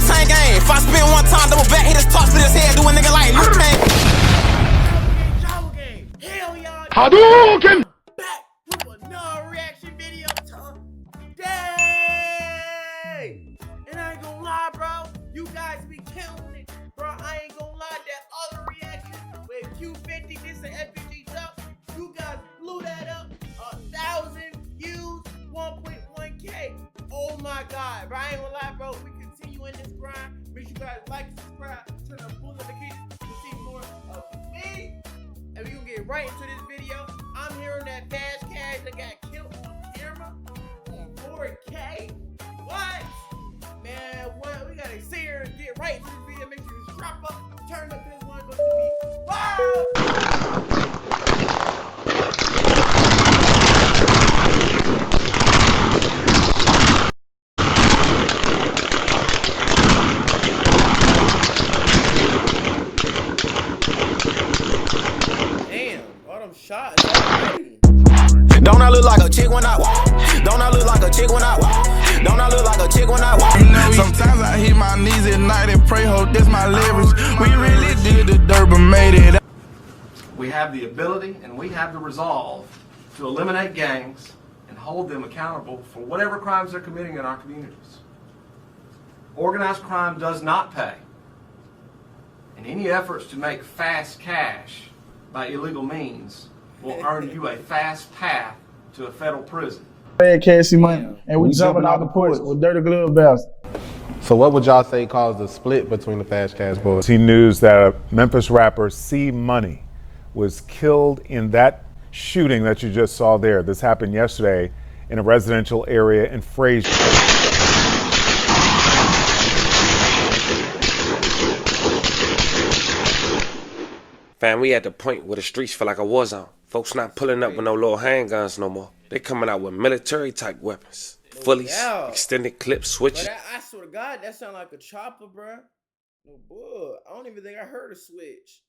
chain game. If I spin one time, double back, hit his top, split his head, do a nigga like Luke Kang. JavO game. Hell y'all. Hadouken! Back with another reaction video today. And I ain't gonna lie, bro. You guys be killing it, bro. I ain't gonna lie. That other reaction with Q50, this and FPG stuff, you guys blew that up. 1,000 views, 1.1K. Oh my God, bro. I ain't gonna lie, bro. We continue in this grind. Make sure you guys like, subscribe, turn on post notifications to see more of me. And we gonna get right into this video. I'm hearing that FastCash that got killed on camera on 4K. What? Man, what? We gotta sit here and get right into this video. Make sure you strap up, turn up this one, go to me. Wow! Damn, all them shots already. Don't I look like a chick when I walk? Don't I look like a chick when I walk? Don't I look like a chick when I walk? You know, sometimes I hit my knees at night and pray, hope that's my leverage. We really did the dirt, but made it. We have the ability and we have the resolve to eliminate gangs and hold them accountable for whatever crimes they're committing in our communities. Organized crime does not pay, and any efforts to make fast cash by illegal means will earn you a fast path to a federal prison. FastCash CMoney, and we jumping out the porch with dirty glove bells. So what would y'all say caused the split between the FastCash boys? See news that Memphis rapper CMoney was killed in that shooting that you just saw there. This happened yesterday in a residential area in Frazier. Fam, we at the point where the streets feel like a war zone. Folks not pulling up with no little handguns no more. They coming out with military type weapons. Fullies, doubt. extended clips, switches. But I swear to God, that sound like a chopper, bro. No bull. I don't even think I heard a switch.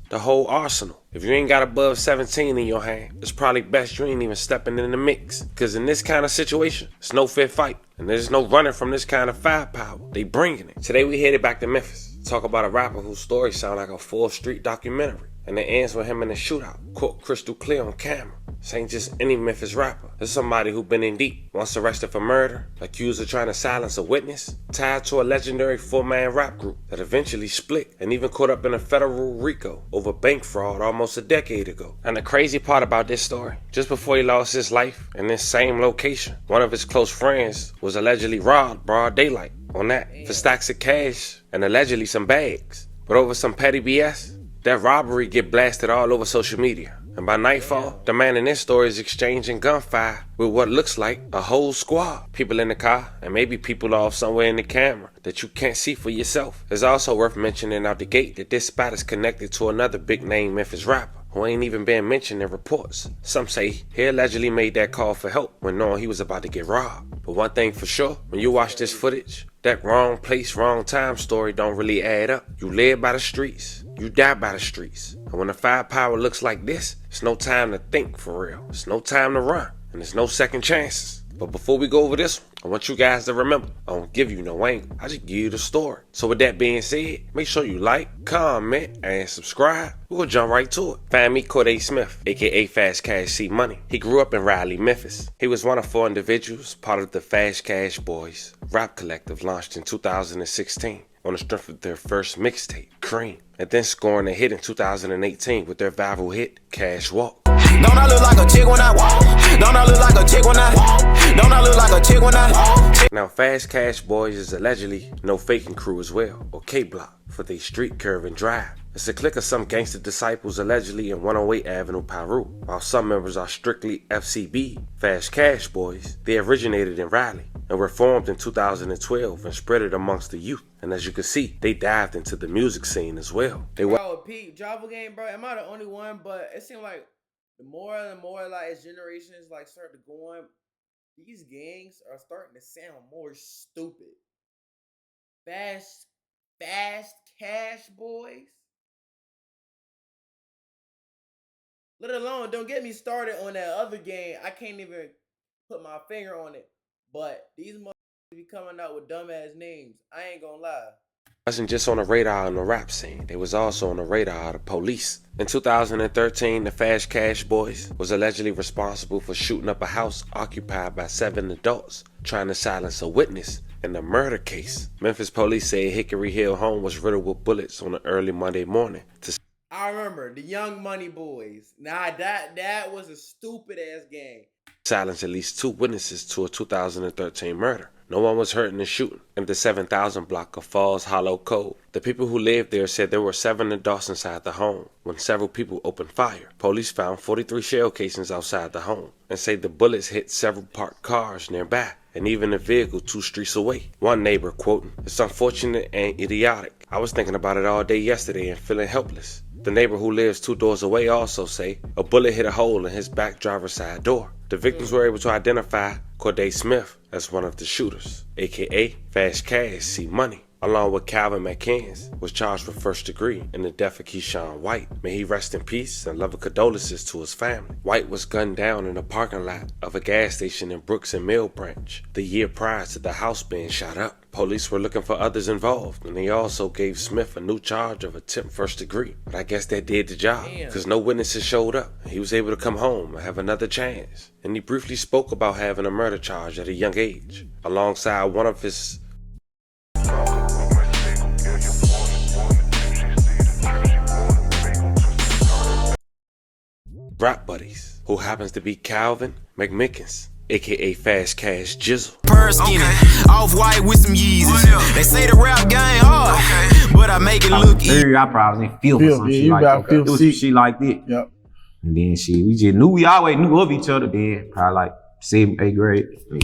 The whole arsenal. If you ain't got above 17 in your hand, it's probably best you ain't even stepping in the mix. Cause in this kind of situation, it's no fair fight. And there's no running from this kind of firepower. They bringing it. Today we headed back to Memphis. Talk about a rapper whose story sound like a full street documentary. And it ends with him in a shootout. Caught crystal clear on camera. This ain't just any Memphis rapper. This is somebody who been in deep. Once arrested for murder, accused of trying to silence a witness, tied to a legendary 4-man rap group that eventually split, and even caught up in a federal RICO over bank fraud almost a decade ago. And the crazy part about this story, just before he lost his life in this same location, one of his close friends was allegedly robbed broad daylight on that for stacks of cash and allegedly some bags. But over some petty BS, that robbery get blasted all over social media. And by nightfall, the man in this story is exchanging gunfire with what looks like a whole squad. People in the car, and maybe people off somewhere in the camera that you can't see for yourself. It's also worth mentioning out the gate that this spot is connected to another big name Memphis rapper who ain't even been mentioned in reports. Some say he allegedly made that call for help when knowing he was about to get robbed. But one thing for sure, when you watch this footage, that wrong place, wrong time story don't really add up. You live by the streets, you die by the streets. And when the firepower looks like this, it's no time to think for real. It's no time to run, and there's no second chances. But before we go over this one, I want you guys to remember, I don't give you no angle, I just give you the story. So with that being said, make sure you like, comment, and subscribe. We're gonna jump right to it. Find me Corday Smith, aka FastCash CMoney. He grew up in Raleigh, Memphis. He was one of 4 individuals, part of the FastCash Boys rap collective launched in 2016 on the strength of their first mixtape, Cream, and then scoring a hit in 2018 with their viral hit, Cash Walk. Don't I look like a chick when I walk? Don't I look like a chick when I walk? Don't I look like a chick when I walk? Now, FastCash Boys is allegedly No Faking Crew as well, or K-Block, for they street curve and drive. It's a clique of some gangster disciples allegedly in 108 Avenue, Peru. While some members are strictly FCB, FastCash Boys, they originated in Raleigh and were formed in 2012 and spread it amongst the youth. And as you can see, they dived into the music scene as well. They were Pete, JavO game, bro. Am I the only one? But it seemed like the more and more, like, as generations like start to go on, these gangs are starting to sound more stupid. Fast cash boys. Let alone, don't get me started on that other game. I can't even put my finger on it. But these Be coming out with dumbass names. I ain't gonna lie. Wasn't just on the radar in the rap scene, they was also on the radar of the police. In 2013, the FastCash boys was allegedly responsible for shooting up a house occupied by 7 adults, trying to silence a witness in the murder case. Memphis police say Hickory Hill home was riddled with bullets on an early Monday morning. I remember the Young Money Boys. Nah, that was a stupid ass game. Silence at least 2 witnesses to a 2013 murder. No one was hurt in the shooting in the 7,000 block of Falls Hollow Cove. The people who lived there said there were 7 adults inside the home when several people opened fire. Police found 43 shell casings outside the home and say the bullets hit several parked cars nearby and even a vehicle 2 streets away. One neighbor quoting, "It's unfortunate and idiotic. I was thinking about it all day yesterday and feeling helpless." The neighbor who lives 2 doors away also say a bullet hit a hole in his back driver's side door. The victims were able to identify Corday Smith as one of the shooters, aka FastCash CMoney, along with Calvin McCanns, was charged with first degree in the death of Keyshawn White. May he rest in peace and love and condolences to his family. White was gunned down in the parking lot of a gas station in Brooks and Mill Branch the year prior to the house being shot up. Police were looking for others involved, and they also gave Smith a new charge of attempt first degree. But I guess that did the job, because no witnesses showed up. He was able to come home and have another chance. And he briefly spoke about having a murder charge at a young age, alongside one of his rap buddies, who happens to be Calvin McMickens, aka FastCash Jizzle. Purse skinny, off-white with some Yeezys. They say the rap game hard, but I make it look easy. I probably was in field or some shit like that. It was some shit like that. Yep. And then shit, we just knew, we always knew of each other then. Probably like 7th, 8th grade. We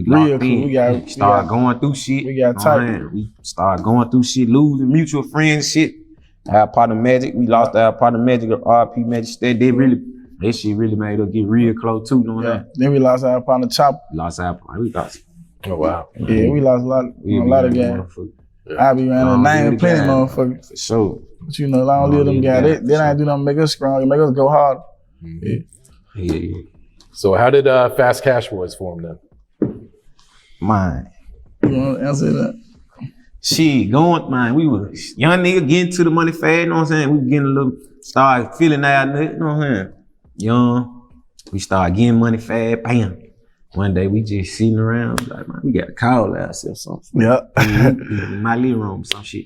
locked in. We started going through shit. We got tight. We started going through shit, losing mutual friends shit. Our partner Magic, we lost our partner Magic, RP Magic. That shit really made us get real close too, you know what I'm saying? Then we lost our partner Chop. We lost. Oh, wow. Yeah, we lost a lot of games. I be around the name plenty motherfuckers. For sure. But you know, long live them guys. They ain't do nothing to make us strong, make us go hard. Yeah. So how did FastCash boys form then? Man. You want to answer that? Shit, man, we was young nigga getting to the money fast, you know what I'm saying? We getting a little, started feeling that, you know what I'm saying? Young, we started getting money fast, bam. One day we just sitting around, like, man, we got to call ourselves something. Yep. In my living room, some shit.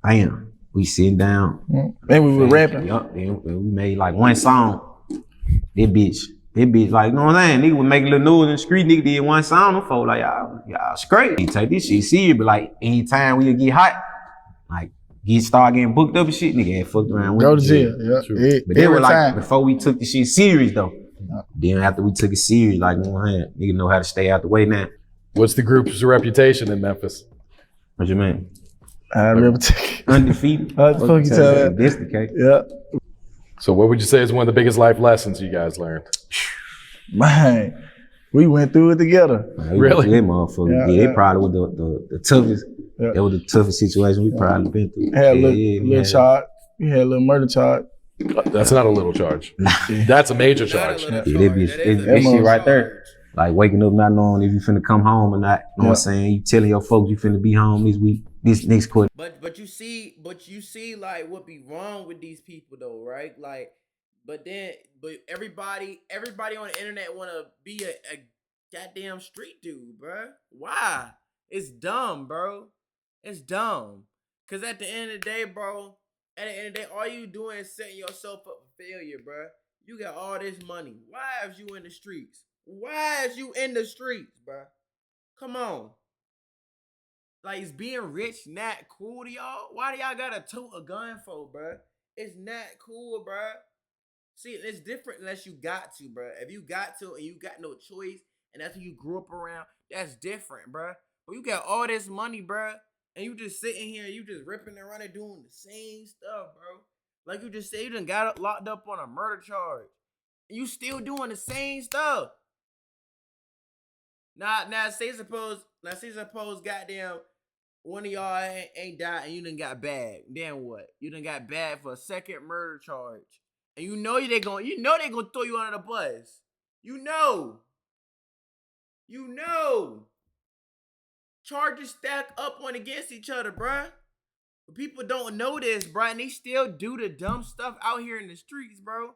Bam, we sitting down. Then we were rapping. Yup, then we made like one song. That bitch, like, you know what I'm saying? Nigga was making a little noise in the street, nigga did one song, them folks like, y'all straight. We take this shit serious, but like, anytime we get hot, like, start getting booked up and shit, nigga had fucked around with Go to jail, yeah. But they were like, before we took the shit serious though. Then after we took it serious, like, you know what I'm saying? Nigga know how to stay out the way now. What's the group's reputation in Memphis? What you mean? Reputation. Undefeated. What the fuck you tell that? That's the case. Yeah. So what would you say is one of the biggest life lessons you guys learned? Man, we went through it together. Man, really? That motherfucker. Yeah, it probably was the toughest. Yeah. That was the toughest situation we probably been through. Had a little charge. We had a little murder charge. That's not a little charge. That's a major charge. Yeah, that shit right there. Like waking up not knowing if you finna come home or not. You know what I'm saying? You telling your folks you finna be home this week, this next quarter. But you see like what be wrong with these people though, right? Like, but everybody on the internet wanna be a goddamn street dude, bro. Why? It's dumb, bro. It's dumb. Cause at the end of the day, bro, all you doing is setting yourself up for failure, bro. You got all this money. Why is you in the streets? Why is you in the streets, bro? Come on. Like, is being rich not cool to y'all? Why do y'all gotta tote a gun for, bro? It's not cool, bro. See, it's different unless you got to, bro. If you got to and you got no choice, and that's who you grew up around, that's different, bro. But you got all this money, bro, and you just sitting here, you just ripping and running, doing the same stuff, bro. Like you just said, you done got locked up on a murder charge. And you still doing the same stuff. Now say suppose goddamn one of y'all ain't died and you done got bagged. Then what? You done got bagged for a second murder charge. And you know they gonna throw you under the bus. You know. charges stack up on against each other, bruh. But people don't know this, bruh, and they still do the dumb stuff out here in the streets, bro.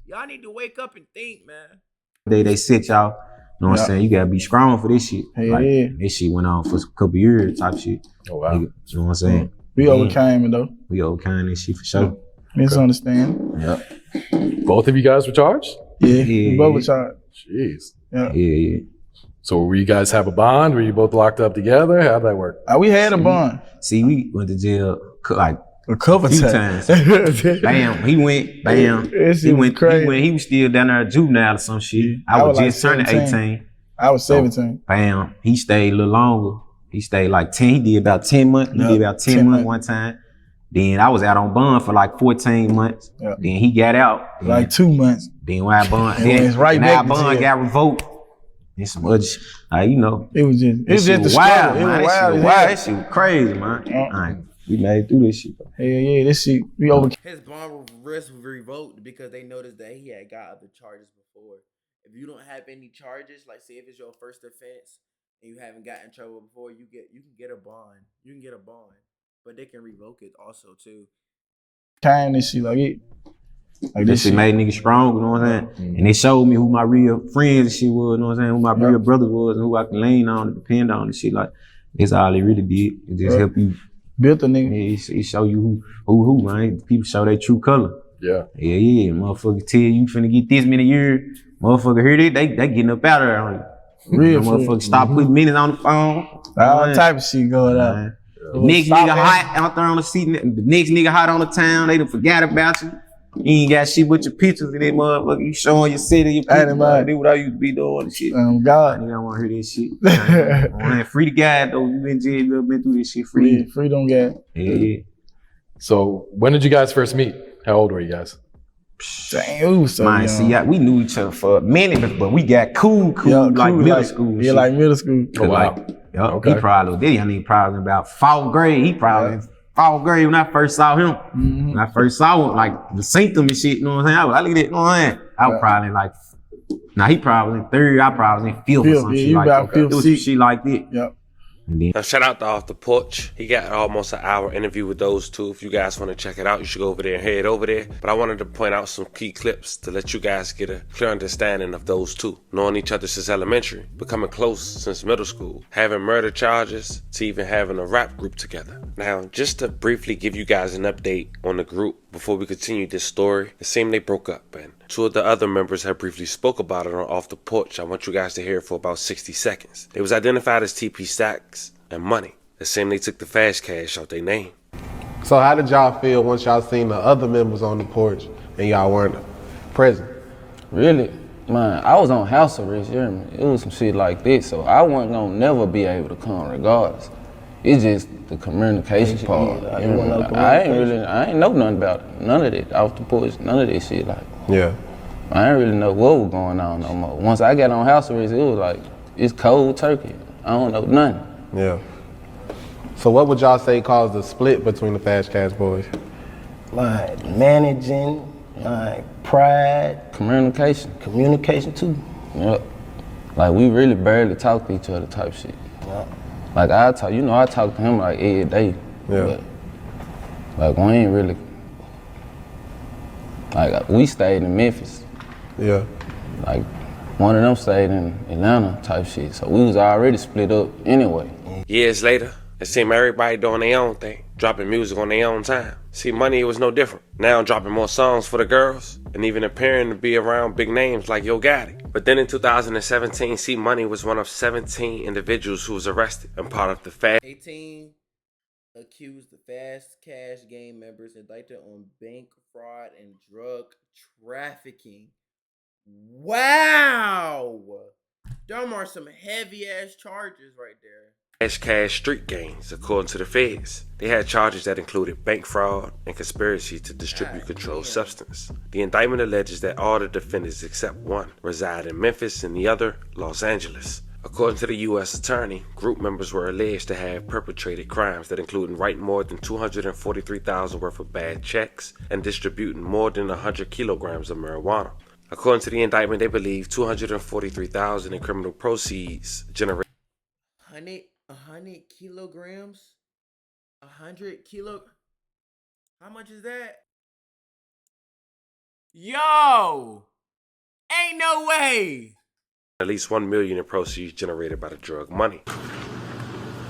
Y'all need to wake up and think, man. They sit y'all. You know what I'm saying? You gotta be strong for this shit. Yeah. This shit went on for a couple years type shit. Oh wow. You know what I'm saying? We overcame it though. We overcame this shit for sure. Misunderstand. Yeah. Both of you guys were charged? Yeah. We both were charged. Jeez. Yeah. So were you guys have a bond? Were you both locked up together? How'd that work? We had a bond. See, we went to jail like a couple times. Bam, he went. Bam, he went. Crazy. He was still down there juvenile or some shit. I was just turning 18. I was 17. Bam, he stayed a little longer. He stayed like 10. He did about 10 months. He did about 10 months one time. Then I was out on bond for like 14 months. Then he got out. Like 2 months. Then when I bond, bond got revoked. And some other shit. You know. It was just wild, man. That shit was crazy, man. We made it through this shit, bro. Yeah, this shit, we overcame. His bond risk was revoked because they noticed that he had got other charges before. If you don't have any charges, like say if it's your first offense and you haven't gotten in trouble before, you can get a bond. You can get a bond, but they can revoke it also too. Kind this shit like it. Like this shit made niggas strong, you know what I'm saying? And they showed me who my real friends and shit was, you know what I'm saying? Who my real brother was and who I can lean on and depend on and shit. Like, that's all it really did. It just help you. Built a nigga. It show you who, man. People show their true color. Yeah. Yeah. Motherfucker tell you finna get this many years. Motherfucker hear they getting up out of there on you. Real motherfucker stop putting minutes on the phone. All type of shit going on. The next nigga hot out there on the seat. The next nigga hot on the town. They done forgot about you. You ain't got shit with your pictures in that motherfucker. You showing your city, your pictures. They what I used to be doing and shit. God. Nigga, I want to hear this shit. Man, free the guy though. You been jail, you been through this shit. Free. Yeah, freedom guy. Yeah. So when did you guys first meet? How old were you guys? Dang, we was so young. See, we knew each other for a minute, but we got cool, like middle school. Yeah, like middle school. Oh, wow. He probably young nigga probably about 4th grade. He probably 4th grade when I first saw him. When I first saw him, like the symptom and shit, you know what I'm saying? I look at it, you know what I'm saying? I was probably like, he probably in 3rd, I probably in 5th or some shit like that. It was some shit like that. Yep. Now, shout out to Off the Porch. He got almost an hour interview with those two. If you guys want to check it out, you should go over there and head over there. But I wanted to point out some key clips to let you guys get a clear understanding of those two. Knowing each other since elementary, becoming close since middle school, having murder charges, to even having a rap group together. Now, just to briefly give you guys an update on the group before we continue this story, it seemed they broke up, and 2 of the other members have briefly spoke about it on Off the Porch. I want you guys to hear it for about 60 seconds. They was identified as TP Stacks and Money. It seemed they took the FastCash out their name. So how did y'all feel once y'all seen the other members on the porch and y'all weren't present? Really? Man, I was on house arrest, you hear me? It was some shit like this, so I wasn't gonna never be able to come regardless. It's just the communication part. I ain't know nothing about it. None of it. Off the porch, none of this shit. Like, yeah. I didn't really know what was going on no more. Once I got on house arrest, it was like, it's cold turkey. I don't know nothing. Yeah. So what would y'all say caused the split between the FastCash boys? Like managing, like pride. Communication too. Yep. Like we really barely talk to each other type shit. Yeah. Like I talk to him like every day. Yeah. But, like we ain't really, like we stayed in Memphis. Yeah. Like one of them stayed in Atlanta type shit. So we was already split up anyway. Years later, it seemed everybody doing their own thing, dropping music on their own time. See, Money, it was no different. Now dropping more songs for the girls, and even appearing to be around big names like Yo Gotti. But then in 2017, C Money was one of 17 individuals who was arrested and part of the 18 accused the FastCash gang members indicted on bank fraud and drug trafficking. Wow! Them are some heavy ass charges right there. FastCash street gangs, according to the feds. They had charges that included bank fraud and conspiracy to distribute controlled substance. The indictment alleges that all the defendants except one reside in Memphis and the other, Los Angeles. According to the U.S. attorney, group members were alleged to have perpetrated crimes that included writing more than $243,000 worth of bad checks and distributing more than 100 kilograms of marijuana. According to the indictment, they believe $243,000 in criminal proceeds generated 100 kilograms? 100 kilo? How much is that? Yo! Ain't no way! At least $1 million in proceeds generated by the drug money.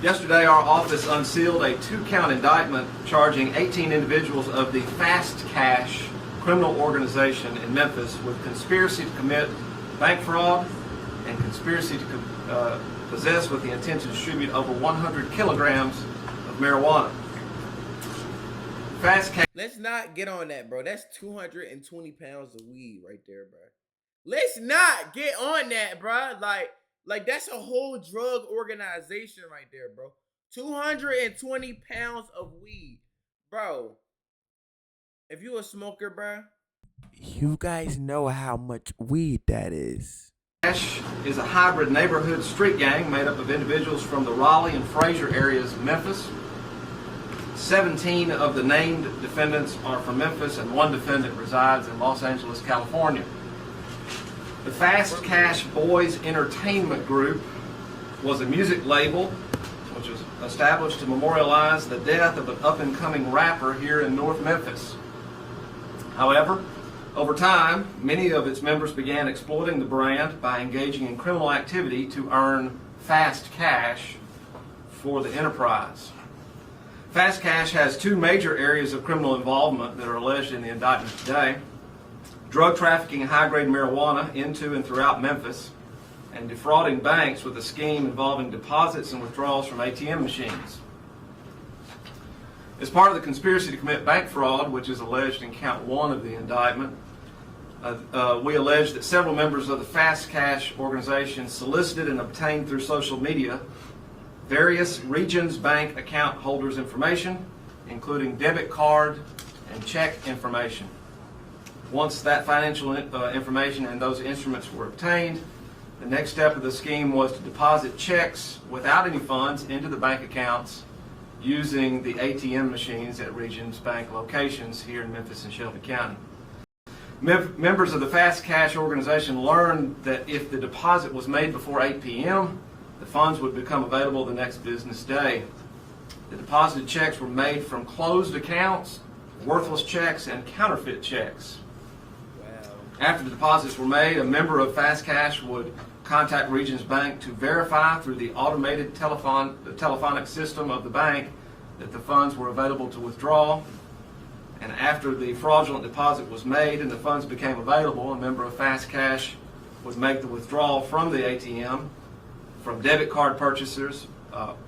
Yesterday, our office unsealed a 2-count indictment charging 18 individuals of the FastCash criminal organization in Memphis with conspiracy to commit bank fraud and conspiracy to possess with the intent to distribute over 100 kilograms of marijuana. FastCash. Let's not get on that, bro. That's 220 pounds of weed right there, bro. Let's not get on that, bro. Like that's a whole drug organization right there, bro. 220 pounds of weed. Bro, if you a smoker, bro, you guys know how much weed that is. Cash is a hybrid neighborhood street gang made up of individuals from the Raleigh and Fraser areas of Memphis. 17 of the named defendants are from Memphis and 1 defendant resides in Los Angeles, California. The FastCash Boys Entertainment Group was a music label which was established to memorialize the death of an up-and-coming rapper here in North Memphis. However, over time, many of its members began exploiting the brand by engaging in criminal activity to earn fast cash for the enterprise. FastCash has 2 major areas of criminal involvement that are alleged in the indictment today: drug trafficking and high-grade marijuana into and throughout Memphis, and defrauding banks with a scheme involving deposits and withdrawals from ATM machines. As part of the conspiracy to commit bank fraud, which is alleged in count 1 of the indictment, we allege that several members of the FastCash organization solicited and obtained through social media various Regions Bank account holders' information, including debit card and check information. Once that financial information and those instruments were obtained, the next step of the scheme was to deposit checks without any funds into the bank accounts using the ATM machines at Regions Bank locations here in Memphis and Shelby County. Members of the FastCash organization learned that if the deposit was made before 8 p.m., the funds would become available the next business day. The deposited checks were made from closed accounts, worthless checks, and counterfeit checks. After the deposits were made, a member of FastCash would contact Regions Bank to verify through the automated telephonic system of the bank that the funds were available to withdraw. And after the fraudulent deposit was made and the funds became available, a member of FastCash would make the withdrawal from the ATM, from debit card purchasers,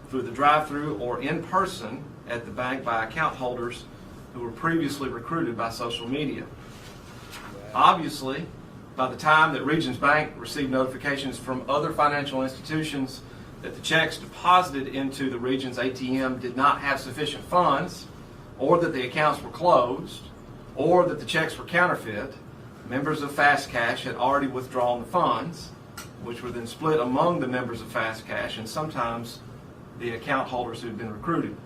through the drive-thru, or in person at the bank by account holders who were previously recruited by social media. Obviously, by the time that Regions Bank received notifications from other financial institutions that the checks deposited into the Regions ATM did not have sufficient funds, or that the accounts were closed, or that the checks were counterfeit, members of FastCash had already withdrawn the funds, which were then split among the members of FastCash and sometimes the account holders who had been recruited.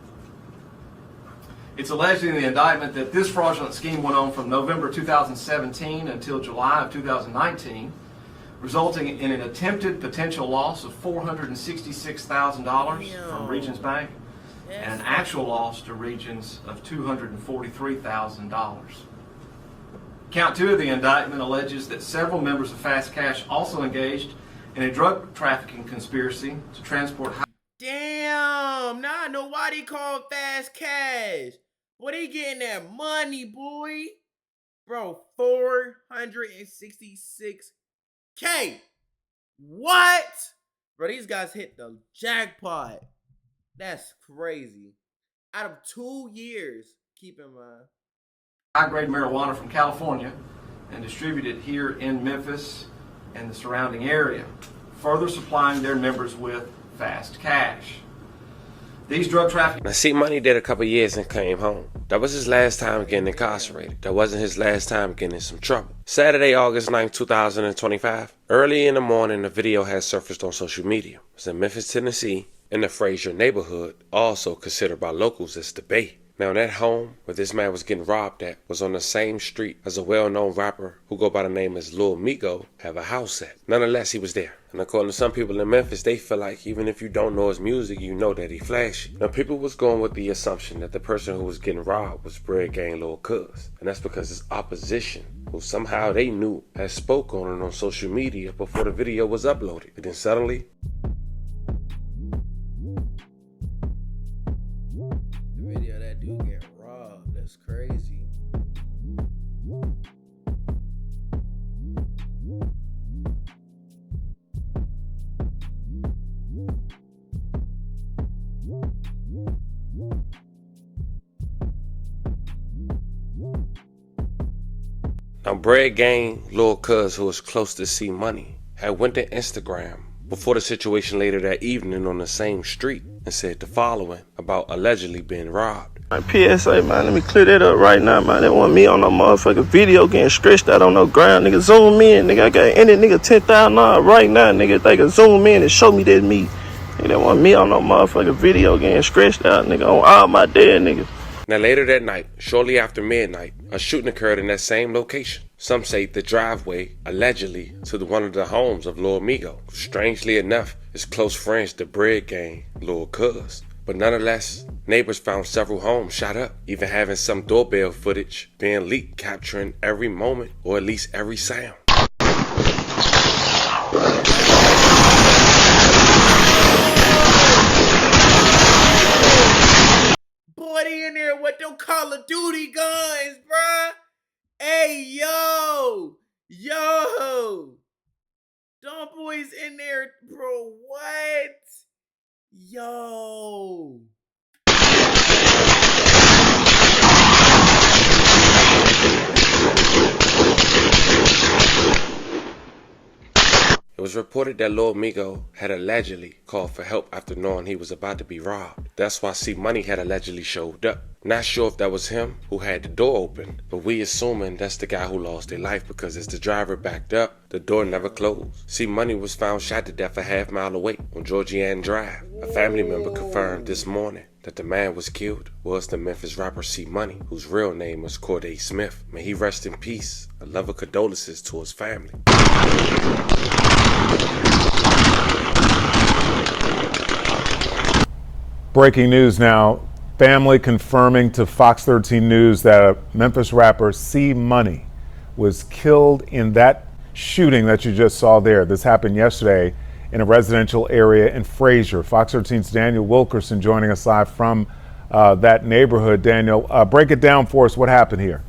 It's alleged in the indictment that this fraudulent scheme went on from November 2017 until July of 2019, resulting in an attempted potential loss of $466,000 from Regions Bank and an actual loss to Regions of $243,000. Count 2 of the indictment alleges that several members of FastCash also engaged in a drug trafficking conspiracy to transport. Damn, nah, nobody called FastCash. Boy, they getting that money, boy. Bro, $466K. What? Bro, these guys hit the jackpot. That's crazy. Out of 2 years, keep in mind. High-grade marijuana from California and distributed here in Memphis and the surrounding area, further supplying their members with fast cash. These drug traffickers. Now, CMoney did a couple years and came home. That was his last time getting incarcerated. That wasn't his last time getting in some trouble. Saturday, August 9, 2025. Early in the morning, a video had surfaced on social media. It was in Memphis, Tennessee, in the Fraser neighborhood, also considered by locals as the Bay. Now that home where this man was getting robbed at was on the same street as a well-known rapper who go by the name as Lil Migo have a house at. Nonetheless, he was there. And according to some people in Memphis, they feel like even if you don't know his music, you know that he flashy. Now people was going with the assumption that the person who was getting robbed was Bread Gang Lil Cuz. And that's because his opposition, who somehow they knew, had spoke on it on social media before the video was uploaded. And then suddenly, The video of that dude get robbed. That's crazy. now Bread Gang Lil Cuz, who was close to CMoney, had went to Instagram before the situation later that evening on the same street and said the following about allegedly being robbed. PSA, man, let me clear that up right now, man. They want me on no motherfucking video getting stretched out on no ground. Nigga, zoom in, nigga. I got any nigga $10,000 right now, nigga. They can zoom in and show me that me. Nigga, they want me on no motherfucking video getting stretched out, nigga, on all my dead niggas. Now later that night, shortly after midnight, a shooting occurred in that same location. Some say the driveway, allegedly, to one of the homes of Lil Migo. Strangely enough, is close friends to Bread Gang Lil Cuz. But nonetheless, neighbors found several homes shot up, even having some doorbell footage being leaked, capturing every moment or at least every sound. Boy, they in there with them Call of Duty guns, bruh. Hey, yo. Yo. Them boys in there, bro. What? Yo. It was reported that Lil Migo had allegedly called for help after knowing he was about to be robbed. That's why CMoney had allegedly showed up. Not sure if that was him who had the door open, but we assuming that's the guy who lost their life because as the driver backed up, the door never closed. CMoney was found shot to death a half-mile away on Georgian Drive. A family member confirmed this morning that the man was killed was the Memphis rapper CMoney, whose real name was Corday Smith. May he rest in peace. A love of condolences to his family. Breaking news now. Family confirming to Fox 13 News that Memphis rapper CMoney was killed in that shooting that you just saw there. This happened yesterday in a residential area in Frazier. Fox 13's Daniel Wilkerson joining us live from that neighborhood. Daniel, break it down for us. What happened here?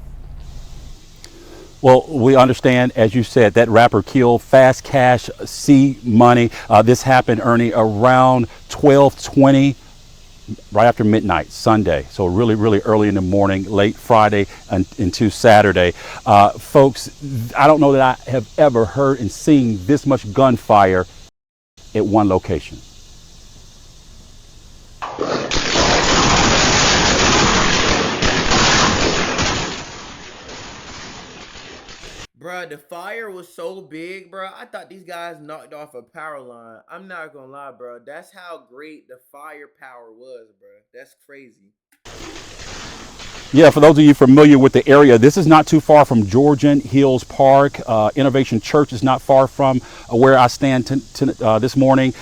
Well, we understand, as you said, that rapper killed FastCash CMoney. This happened, Ernie, around 12:20. Right after midnight, Sunday. So really early in the morning, late Friday into Saturday. Folks, I don't know that I have ever heard and seen this much gunfire at one location. Bruh, the fire was so big, bruh. I thought these guys knocked off a power line. I'm not gonna lie, bro. That's how great the firepower was, bruh. That's crazy. Yeah, for those of you familiar with the area, this is not too far from Georgian Hills Park. Innovation Church is not far from where I stand this morning.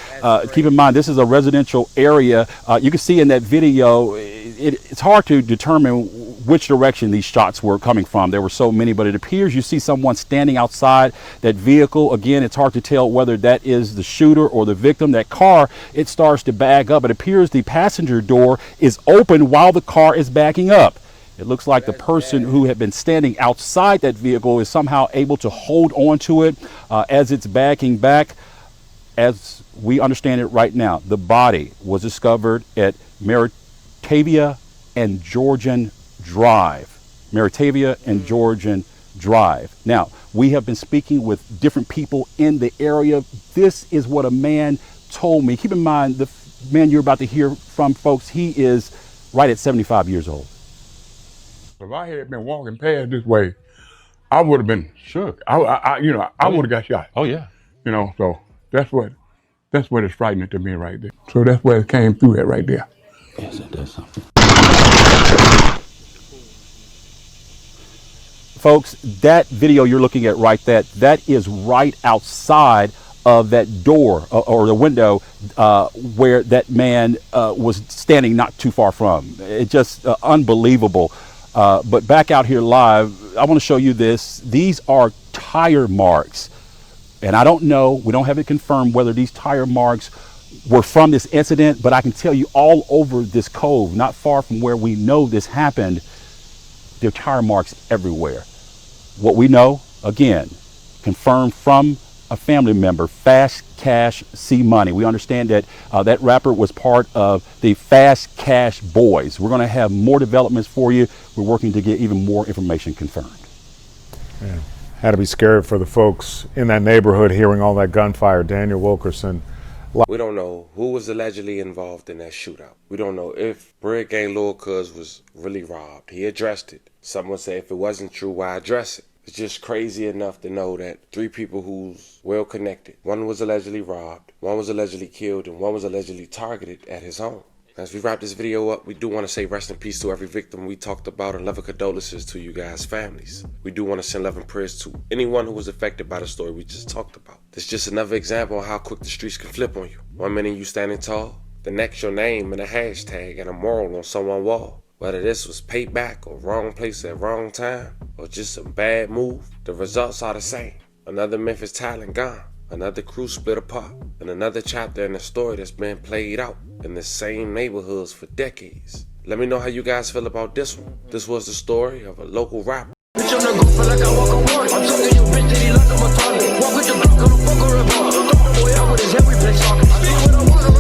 Keep in mind, this is a residential area. You can see in that video, it's hard to determine which direction these shots were coming from. There were so many, but it appears you see someone standing outside that vehicle. Again, it's hard to tell whether that is the shooter or the victim. That car, it starts to bag up. It appears the passenger door is open while the car is backing up. It looks like the person who had been standing outside that vehicle is somehow able to hold on to it as it's backing back. As we understand it right now, the body was discovered at Meritavia and Georgian Drive. Meritavia and Georgian Drive. Now, we have been speaking with different people in the area. This is what a man told me. Keep in mind, the man you're about to hear from, folks, he is right at 75 years old. If I had been walking past this way, I would have been shook. I would have got shot. Oh yeah. So that's what is frightening to me right there. So that's where it came through at right there. Yes, it does something. folks, that video you're looking at right there, that is right outside of that door or the window where that man was standing not too far from. It's just unbelievable. But back out here live, I want to show you this. These are tire marks. And I don't know, we don't have it confirmed whether these tire marks were from this incident, but I can tell you all over this cove, not far from where we know this happened, there are tire marks everywhere. What we know, again, confirmed from a family member, FastCash CMoney. We understand that that rapper was part of the FastCash Boys. We're going to have more developments for you. We're working to get even more information confirmed. Yeah. Had to be scared for the folks in that neighborhood hearing all that gunfire. Daniel Wilkerson. We don't know who was allegedly involved in that shootout. We don't know if Bread Gang Lil Cuz was really robbed. He addressed it. Someone say if it wasn't true, why address it? It's just crazy enough to know that 3 people who's well connected. One was allegedly robbed, one was allegedly killed, and one was allegedly targeted at his home. As we wrap this video up, we do want to say rest in peace to every victim we talked about and love and condolences to you guys' families. We do want to send love and prayers to anyone who was affected by the story we just talked about. This is just another example of how quick the streets can flip on you. One minute you standing tall, the next your name and a hashtag and a moral on someone's wall. Whether this was payback or wrong place at wrong time or just a bad move, the results are the same. Another Memphis talent gone, another crew split apart, and another chapter in the story that's been played out in the same neighborhoods for decades. Let me know how you guys feel about this one. This was the story of a local rapper. Bitch, I'm not gon' feel like I walk on water. I'm talking your bitch, that he like I'm a toilet. Walk with the Glock on the fuck or a bar. Boy, out with his every place talking. Speak what I want.